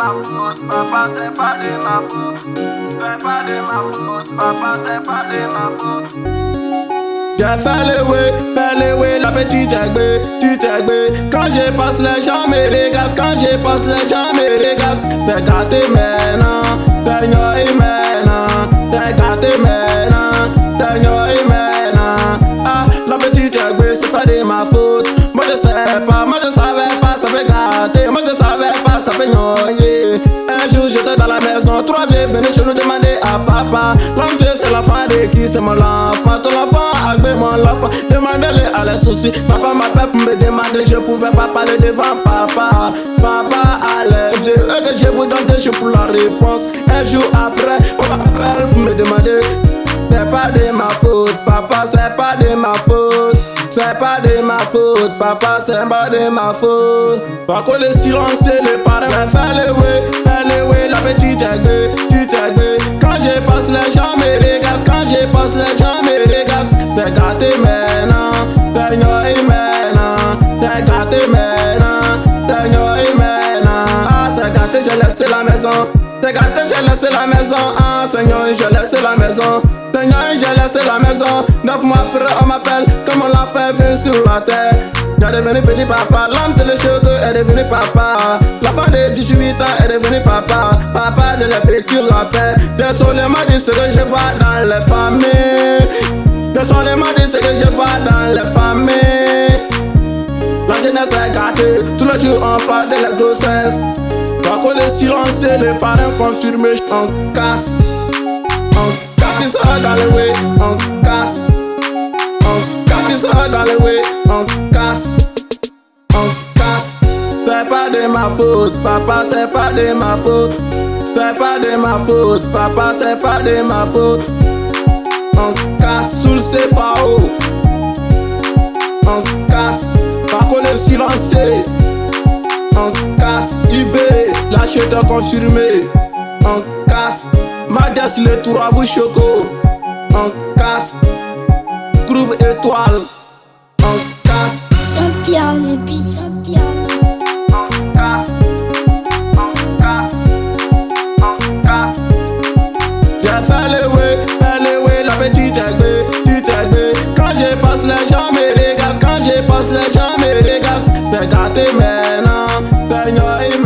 ma faute, papa c'est pas de ma faute. C'est pas de ma faute, papa c'est pas de ma faute. J'ai fait le way, la petite aiguë, petite aiguë. Quand je passe les gens me regardent, quand je passe les gens me regardent. T'es gâté maintenant, t'es noyé maintenant. T'es gâté maintenant, t'es noyé maintenant. Ah, la petite aiguë, c'est pas de ma faute. Moi je sais pas, moi je savais pas, ça fait gâter. Moi je savais pas, ça fait noyer. Un jour j'étais dans la maison, trois vieux venaient chez nous demander à papa. L'homme c'est l'enfant de qui, c'est mon enfant. Ton enfant, agbé mon enfant. Demandez-le à les soucis. Papa m'appelle pour me demander, je pouvais pas parler devant papa. Papa a les yeux, et que je vous donne des choses pour la réponse. Un jour après, on m'appelle pour me demander. C'est pas de ma faute, papa, c'est pas de ma faute. C'est pas de ma faute, papa, c'est pas de ma faute. Par contre, le silence, les parents, fais le way, la petite aiguë, petite aiguë. Quand je passe, les gens me regardent, quand je passe, les gens me regardent. T'es gâté maintenant, t'es noyé maintenant. T'es gâté maintenant, t'es noyé maintenant. Ah, c'est gâté, j'ai laissé la maison. T'es gâté, j'ai laissé la maison. Ah, Seigneur, j'ai laissé la maison. Seigneur, j'ai laissé la maison. 9 mois après, on m'appelle. Comme on l'a fait, vient sur la terre. J'ai devenu petit papa. L'homme de les cheveux est devenu papa. L'enfant de 18 ans est devenu papa. Papa de l'écriture la paix. Désolé, m'a dit ce que je vois dans les familles. Désolé, m'a dit ce que je vois dans les familles. La jeunesse est gâtée. Tous les jours, on parle de la grossesse. Par contre, le silence, les parents confirmés. On casse. On ça dans le way, on casse. On ça dans le way, on casse. On casse. C'est pas de ma faute, papa, c'est pas de ma faute. C'est pas de ma faute, papa, c'est pas de ma faute. On casse sous le CFAO. On casse. Par contre le silencieux. On casse. IB, l'acheteur confirmé. On casse. Madas le tour à Bouchoco. On casse. Groupe étoile. On casse. Jean-Pierre le beat. On casse. On casse. On casse. J'ai fait le way, la petite aiguë, petite aiguë. Quand je passe les gens me regardent, quand je passe les gens me regardent. T'es gâté maintenant, t'es noyé